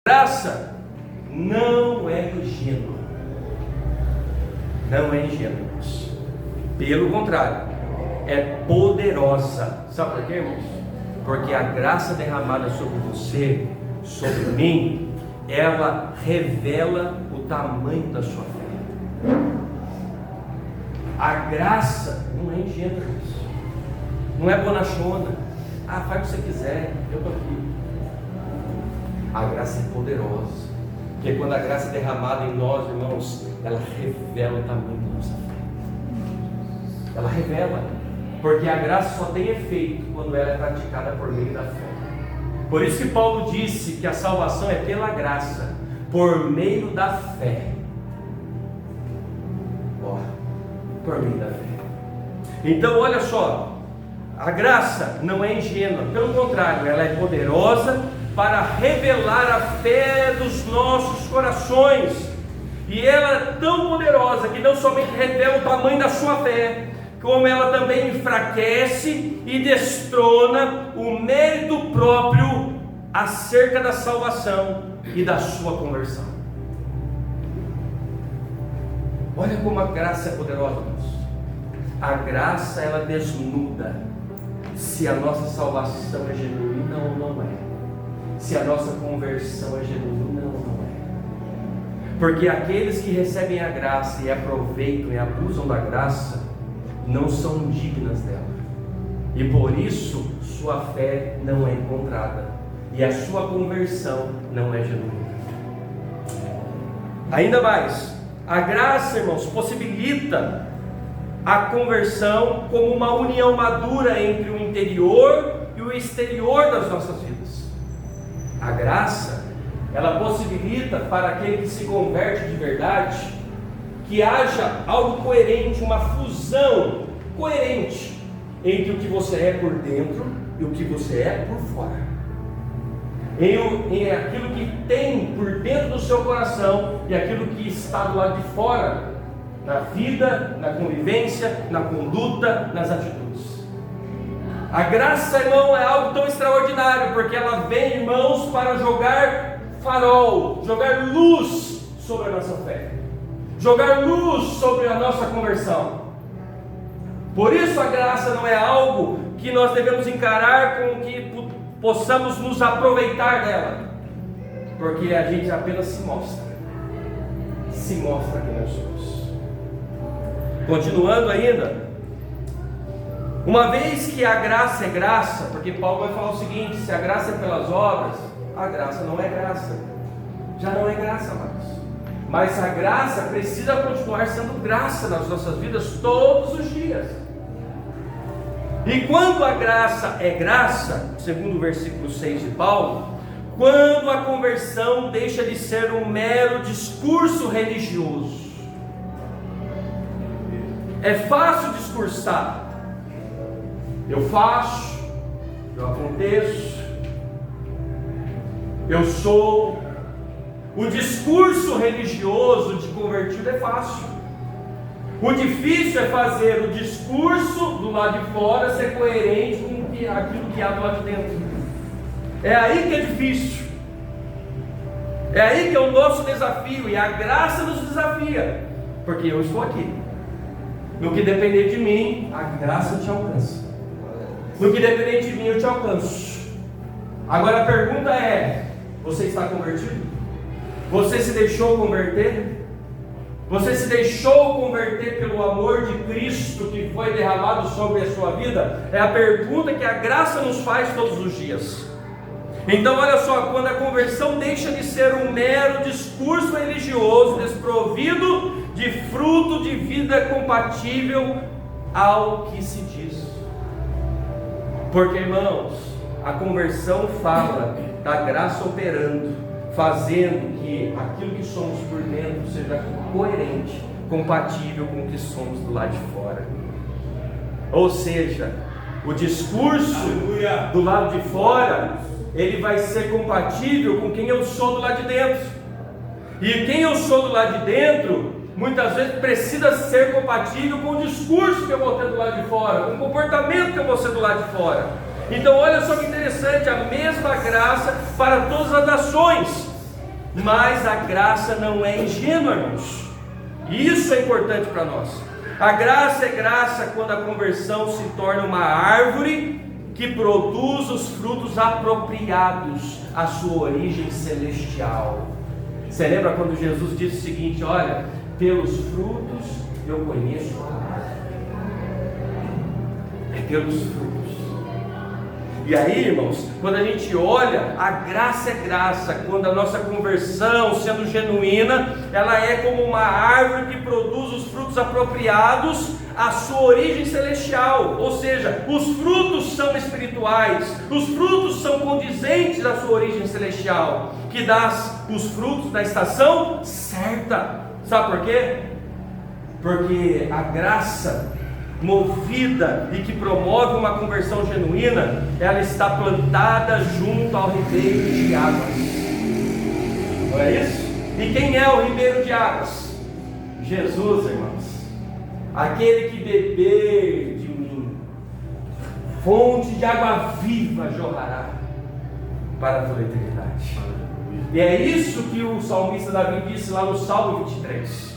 Graça não é ingênua, não é ingênua, pelo contrário, é poderosa. Sabe por quê, irmãos? Porque a graça derramada sobre você, sobre mim, ela revela o tamanho da sua fé. A graça não é ingênua, irmãos. Não é bonachona. Faz o que você quiser, eu estou aqui. A graça é poderosa, porque quando a graça é derramada em nós, irmãos, ela revela o tamanho da nossa fé. Ela revela, porque a graça só tem efeito quando ela é praticada por meio da fé. Por isso que Paulo disse que a salvação é pela graça, por meio da fé. Por meio da fé. Então olha só, a graça não é ingênua, pelo contrário, ela é poderosa para revelar a fé dos nossos corações. E ela é tão poderosa que não somente revela o tamanho da sua fé, como ela também enfraquece e destrona o mérito próprio acerca da salvação e da sua conversão. Olha como a graça é poderosa, irmãos. A graça, ela desnuda se a nossa salvação é genuína ou não é, se a nossa conversão é genuína ou não é. Porque aqueles que recebem a graça e aproveitam e abusam da graça não são dignas dela, e por isso sua fé não é encontrada e a sua conversão não é genuína. Ainda mais, a graça, irmãos, possibilita a conversão como uma união madura entre o interior e o exterior das nossas vidas. A graça, ela possibilita para aquele que se converte de verdade, que haja algo coerente, uma fusão coerente entre o que você é por dentro e o que você é por fora, em aquilo que tem por dentro do seu coração e aquilo que está do lado de fora, na vida, na convivência, na conduta, nas atitudes. A graça, irmão, é algo tão extraordinário, porque ela vem, irmãos, para jogar farol, jogar luz sobre a nossa fé, jogar luz sobre a nossa conversão. Por isso a graça não é algo que nós devemos encarar com que possamos nos aproveitar dela, porque a gente apenas se mostra que nós somos. Continuando ainda, uma vez que a graça é graça, porque Paulo vai falar o seguinte: se a graça é pelas obras, a graça não é graça, já não é graça, amados. Mas a graça precisa continuar sendo graça nas nossas vidas todos os dias. E quando a graça é graça, segundo o versículo 6 de Paulo, quando a conversão deixa de ser um mero discurso religioso. É fácil discursar, eu faço, eu aconteço, eu sou. O discurso religioso de convertido é fácil. O difícil é fazer o discurso do lado de fora ser coerente com aquilo que há do lado de dentro. É aí que é difícil. É aí que é o nosso desafio, e a graça nos desafia, porque eu estou aqui. No que depender de mim, a graça te alcança. No que depender de mim, eu te alcanço. Agora a pergunta é: você está convertido? Você se deixou converter? Você se deixou converter pelo amor de Cristo que foi derramado sobre a sua vida? É a pergunta que a graça nos faz todos os dias. Então olha só, quando a conversão deixa de ser um mero discurso religioso, desprovido de fruto de vida compatível ao que se diz. Porque, irmãos, a conversão fala da graça operando, fazendo que aquilo que somos por dentro seja coerente, compatível com o que somos do lado de fora. Ou seja, o discurso do lado de fora, ele vai ser compatível com quem eu sou do lado de dentro. E quem eu sou do lado de dentro, muitas vezes precisa ser compatível com o discurso que eu vou ter do lado de fora, com o comportamento que eu vou ter do lado de fora. Então olha só que interessante, a mesma graça para todas as nações, Mas a graça não é ingênua, irmãos. E isso é importante para nós. A graça é graça quando a conversão se torna uma árvore que produz os frutos apropriados à sua origem celestial. Você lembra quando Jesus disse o seguinte: olha, pelos frutos eu conheço a árvore. É pelos frutos. E aí, irmãos, quando a gente olha, a graça é graça, quando a nossa conversão, sendo genuína, ela é como uma árvore que produz os frutos apropriados à sua origem celestial, ou seja, os frutos são espirituais, os frutos são condizentes à sua origem celestial, que dá os frutos na estação certa. Sabe por quê? Porque a graça movida e que promove uma conversão genuína, ela está plantada junto ao ribeiro de águas. Não é isso? E quem é o ribeiro de águas? Jesus, irmãos. Aquele que beber de mim, fonte de água viva jorrará para toda a eternidade. E é isso que o salmista Davi disse lá no Salmo 23.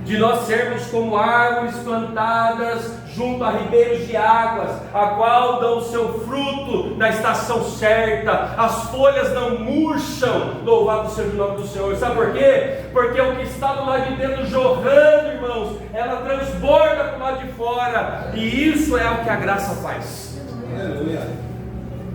De nós sermos como árvores plantadas junto a ribeiros de águas, a qual dão o seu fruto na estação certa, as folhas não murcham, louvado seja o nome do Senhor. Sabe por quê? Porque o que está do lado de dentro jorrando, irmãos, ela transborda para o lado de fora, e isso é o que a graça faz.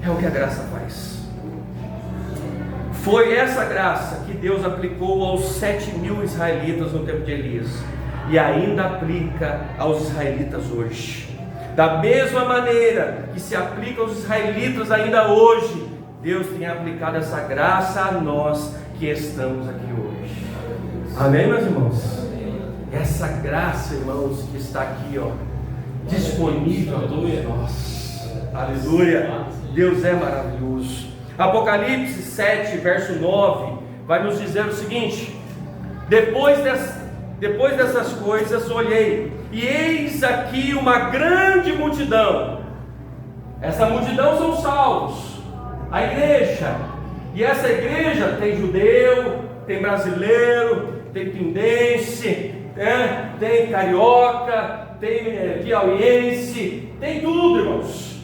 É o que a graça faz. Foi essa graça que Deus aplicou aos 7.000 israelitas no tempo de Elias, e ainda aplica aos israelitas hoje. Da mesma maneira que se aplica aos israelitas ainda hoje, Deus tem aplicado essa graça a nós que estamos aqui hoje. Amém, meus irmãos? Essa graça, irmãos, que está aqui, ó, disponível a nós. Aleluia! Deus é maravilhoso. Apocalipse 7, verso 9, vai nos dizer o seguinte: depois dessas coisas olhei, e eis aqui uma grande multidão. Essa multidão são os salvos, a igreja. E essa igreja tem judeu, tem brasileiro, tem pindense, tem carioca, tem piauiense, tem tudo, irmãos.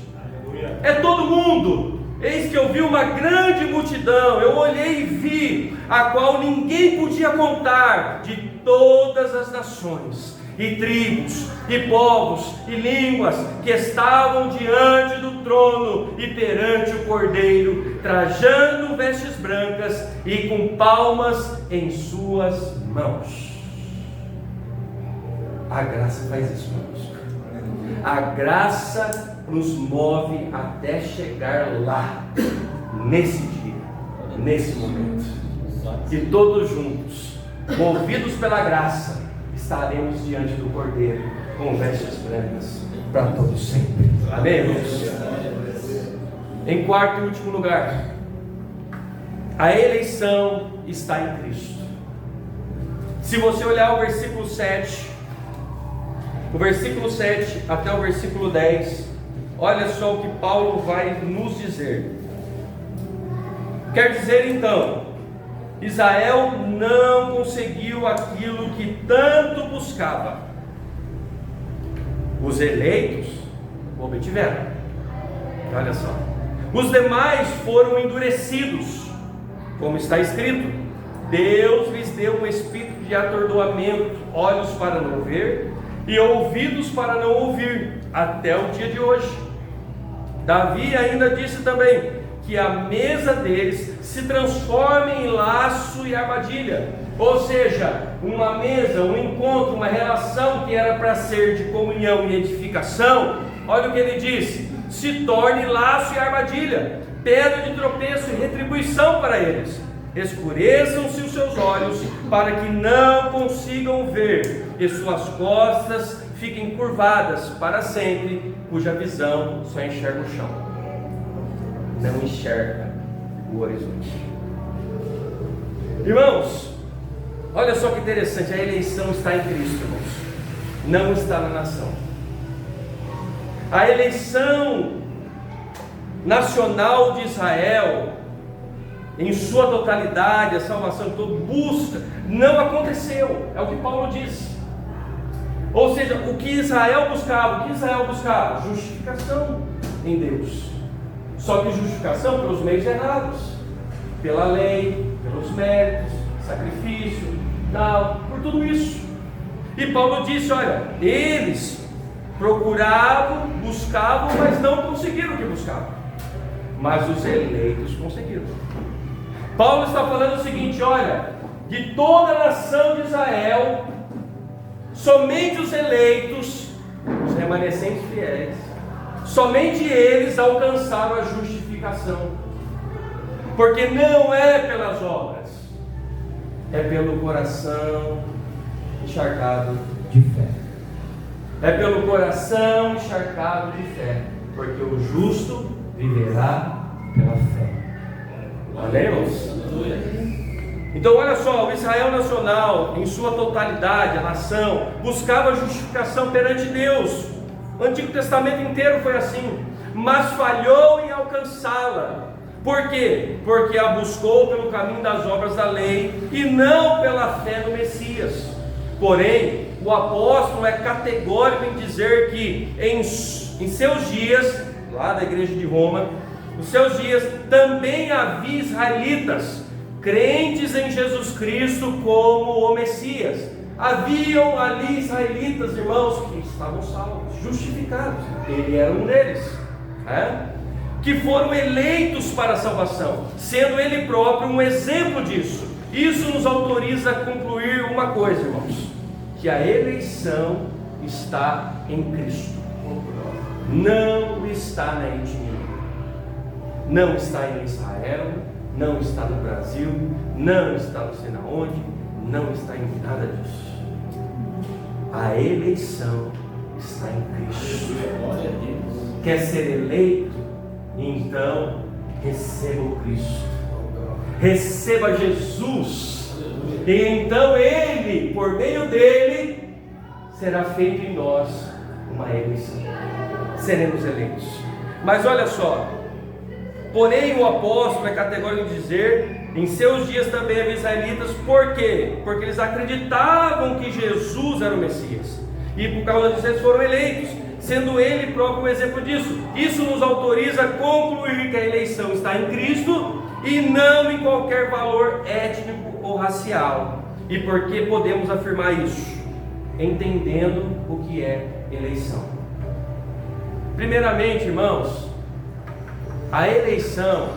É todo mundo. Eis que eu vi uma grande multidão, eu olhei e vi, a qual ninguém podia contar, de todas as nações, e tribos, e povos, e línguas, que estavam diante do trono e perante o Cordeiro, trajando vestes brancas e com palmas em suas mãos. A graça faz isso, irmãos. A graça nos move até chegar lá, nesse dia, nesse momento, e todos juntos, movidos pela graça, estaremos diante do Cordeiro, com vestes brancas, para todos sempre. Amém, irmãos? Em quarto e último lugar, a eleição está em Cristo. Se você olhar o versículo 7, o versículo 7 até o versículo 10, olha só o que Paulo vai nos dizer. Quer dizer então, Israel não conseguiu aquilo que tanto buscava. Os eleitos o obtiveram. Olha só. Os demais foram endurecidos, como está escrito: Deus lhes deu um espírito de atordoamento, olhos para não ver e ouvidos para não ouvir, até o dia de hoje. Davi ainda disse também que a mesa deles se transforma em laço e armadilha, ou seja, uma mesa, um encontro, uma relação que era para ser de comunhão e edificação, olha o que ele disse: se torne laço e armadilha, pedra de tropeço e retribuição para eles. Escureçam-se os seus olhos para que não consigam ver, e suas costas fiquem curvadas para sempre, cuja visão só enxerga o chão, não enxerga o horizonte. Irmãos, olha só que interessante, a eleição está em Cristo, irmãos, não está na nação. A eleição nacional de Israel, em sua totalidade, a salvação que todo busca, não aconteceu. É o que Paulo diz. Ou seja, o que Israel buscava? Justificação em Deus. Só que justificação pelos meios errados, pela lei, pelos méritos, sacrifício, tal, por tudo isso. E Paulo disse, olha, eles procuravam, buscavam, mas não conseguiram o que buscavam. Mas os eleitos conseguiram. Paulo está falando o seguinte, olha, de toda a nação de Israel, somente os eleitos, os remanescentes fiéis, somente eles alcançaram a justificação. Porque não é pelas obras, é pelo coração encharcado de fé. É pelo coração encharcado de fé, porque o justo viverá pela fé. Amém, irmãos? Então olha só, o Israel nacional, em sua totalidade, a nação, buscava justificação perante Deus. O Antigo Testamento inteiro foi assim, mas falhou em alcançá-la. Por quê? Porque a buscou pelo caminho das obras da lei e não pela fé no Messias. Porém, o apóstolo é categórico em dizer que em seus dias, lá da igreja de Roma, nos seus dias também havia israelitas, crentes em Jesus Cristo como o Messias. Haviam ali israelitas, irmãos, que estavam salvos, justificados. Ele era um deles, que foram eleitos para a salvação, sendo ele próprio um exemplo disso. Isso nos autoriza a concluir uma coisa, irmãos, que a eleição está em Cristo, não está na etnia, não está em Israel, não está no Brasil, não está não sei na onde, não está em nada disso. A eleição está em Cristo. Quer ser eleito? Então receba o Cristo, receba Jesus, e então Ele, por meio dele, será feito em nós uma eleição, seremos eleitos. Mas olha só, porém o apóstolo é categórico em dizer, em seus dias também havia israelitas. Por quê? Porque eles acreditavam que Jesus era o Messias, e por causa disso eles foram eleitos, sendo ele próprio um exemplo disso. Isso nos autoriza a concluir que a eleição está em Cristo e não em qualquer valor étnico ou racial. E por que podemos afirmar isso? Entendendo o que é eleição. Primeiramente, irmãos, a eleição,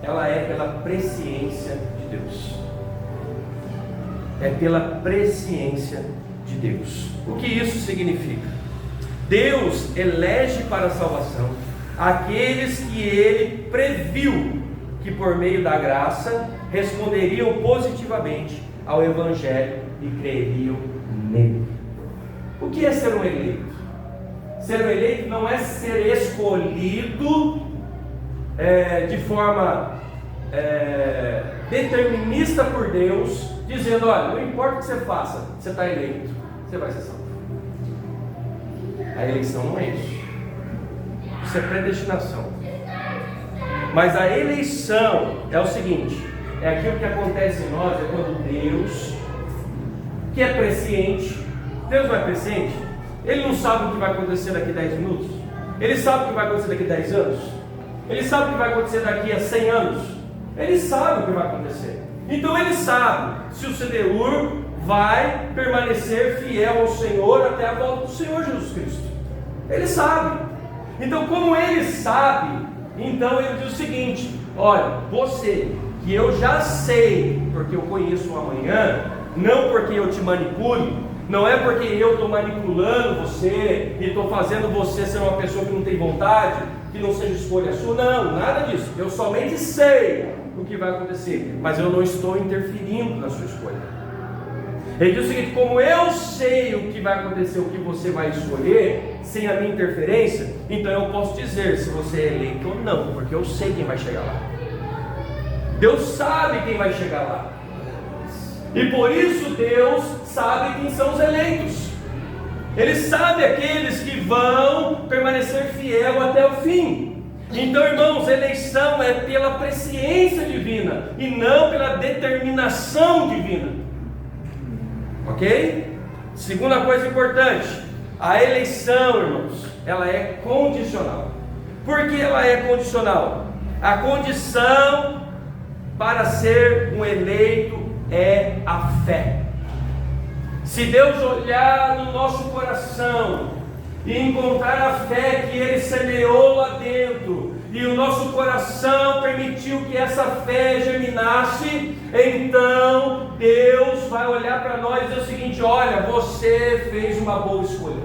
ela é pela presciência de Deus. É pela presciência de Deus. O que isso significa? Deus elege para a salvação aqueles que Ele previu que por meio da graça responderiam positivamente ao Evangelho e creriam nele. O que é ser um eleito? Ser um eleito não é ser escolhido de forma determinista por Deus, dizendo, olha, não importa o que você faça, você está eleito, você vai ser salvo. A eleição não é isso. Isso é predestinação. Mas a eleição é o seguinte, é aquilo que acontece em nós, é quando Deus, que é presciente, Deus não é presciente? Ele não sabe o que vai acontecer daqui a 10 minutos? Ele sabe o que vai acontecer daqui a 10 anos? Ele sabe o que vai acontecer daqui a 100 anos? Ele sabe o que vai acontecer. Então ele sabe se o CDUR vai permanecer fiel ao Senhor até a volta do Senhor Jesus Cristo. Ele sabe. Então, como ele sabe, então ele diz o seguinte: olha, você, que eu já sei, porque eu conheço o amanhã, não porque eu te manipule, não é porque eu estou manipulando você e estou fazendo você ser uma pessoa que não tem vontade, que não seja escolha sua, não, nada disso. Eu somente sei o que vai acontecer, mas eu não estou interferindo na sua escolha. Ele diz o seguinte: como eu sei o que vai acontecer, o que você vai escolher, sem a minha interferência, então eu posso dizer se você é eleito ou não, porque eu sei quem vai chegar lá. Deus sabe quem vai chegar lá, e por isso Deus sabe quem são os eleitos. Ele sabe aqueles que vão permanecer fiel até o fim. Então, irmãos, eleição é pela presciência divina e não pela determinação divina. Ok? Segunda coisa importante, a eleição, irmãos, ela é condicional. Por que ela é condicional? A condição para ser um eleito é a fé. Se Deus olhar no nosso coração e encontrar a fé que Ele semeou lá dentro, e o nosso coração permitiu que essa fé germinasse, então Deus vai olhar para nós e dizer o seguinte: olha, você fez uma boa escolha,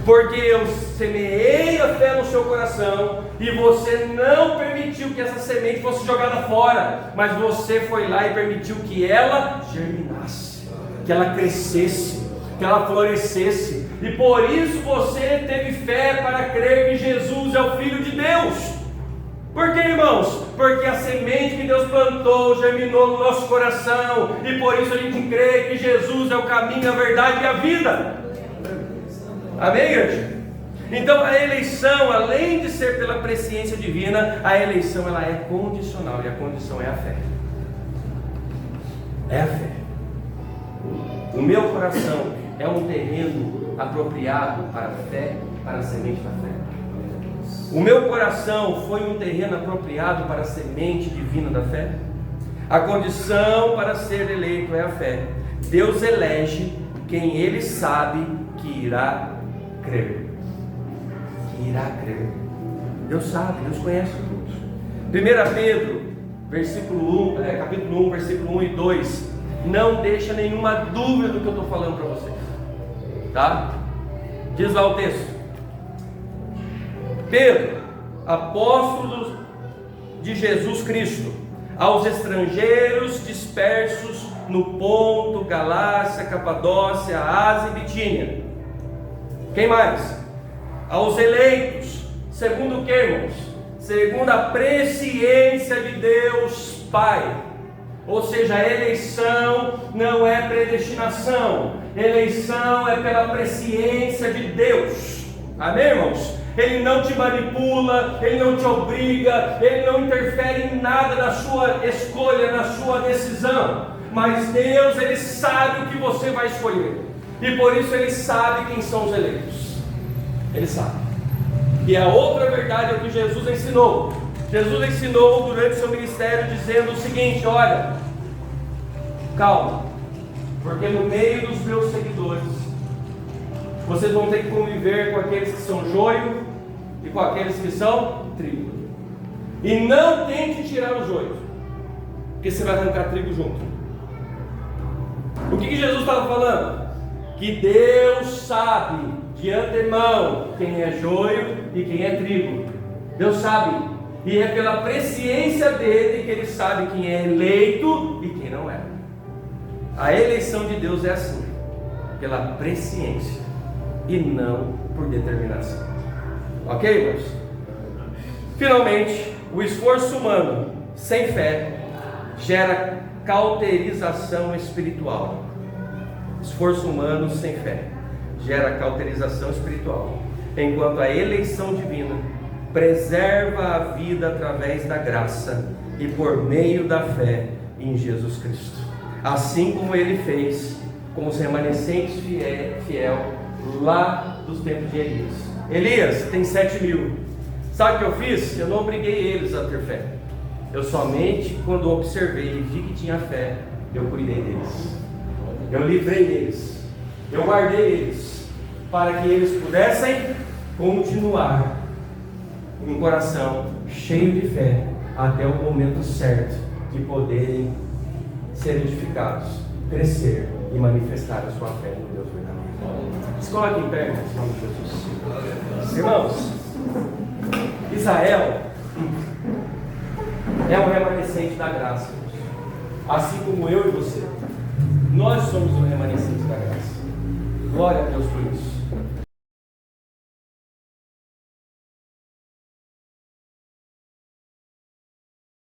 porque eu semeei a fé no seu coração, e você não permitiu que essa semente fosse jogada fora, mas você foi lá e permitiu que ela germinasse, que ela crescesse, que ela florescesse, e por isso você teve fé para crer que Jesus é o Filho de Deus. Por quê, irmãos? Porque a semente que Deus plantou germinou no nosso coração, e por isso a gente crê que Jesus é o caminho, a verdade e a vida. Amém, igreja? Então a eleição, além de ser pela presciência divina, a eleição ela é condicional, e a condição é a fé. É a fé. O meu coração é um terreno apropriado para a fé, para a semente da fé. O meu coração foi um terreno apropriado para a semente divina da fé. A condição para ser eleito é a fé. Deus elege quem Ele sabe que irá crer. Que irá crer. Deus sabe, Deus conhece tudo. 1 Pedro, capítulo 1, versículo 1 e 2. Não deixa nenhuma dúvida do que eu estou falando para vocês, tá? Diz lá o texto: Pedro, apóstolo de Jesus Cristo, aos estrangeiros dispersos no Ponto, Galácia, Capadócia, Ásia e Bitínia. Quem mais? Aos eleitos, segundo o que, irmãos? Segundo a presciência de Deus Pai. Ou seja, a eleição não é predestinação, eleição é pela presciência de Deus. Amém, irmãos? Ele não te manipula, Ele não te obriga, Ele não interfere em nada na sua escolha, na sua decisão. Mas Deus, Ele sabe o que você vai escolher, e por isso Ele sabe quem são os eleitos. Ele sabe. E a outra verdade é o que Jesus ensinou. Jesus ensinou durante seu ministério dizendo o seguinte: olha, calma, porque no meio dos meus seguidores vocês vão ter que conviver com aqueles que são joio e com aqueles que são trigo. E não tente tirar o joio, porque você vai arrancar trigo junto. O que Jesus estava falando? Que Deus sabe de antemão quem é joio e quem é trigo. Deus sabe. E é pela presciência dele que ele sabe quem é eleito e quem não é. A eleição de Deus é assim, pela presciência e não por determinação. Ok, irmãos? Finalmente, o esforço humano sem fé gera cauterização espiritual. Esforço humano sem fé gera cauterização espiritual, enquanto a eleição divina preserva a vida através da graça e por meio da fé em Jesus Cristo, assim como Ele fez com os remanescentes fiel lá dos tempos de Elias. Elias tem 7.000. Sabe o que eu fiz? Eu não obriguei eles a ter fé. Eu somente, quando observei e vi que tinha fé, eu cuidei deles, eu livrei eles, eu guardei eles, para que eles pudessem continuar um coração cheio de fé até o momento certo de poderem ser edificados, crescer e manifestar a sua fé no Deus verdadeiro. Se coloque em pé, irmãos, em nome de Jesus. Irmãos, Israel é um remanescente da graça, assim como eu e você. Nós somos um remanescente da graça. Glória a Deus por isso.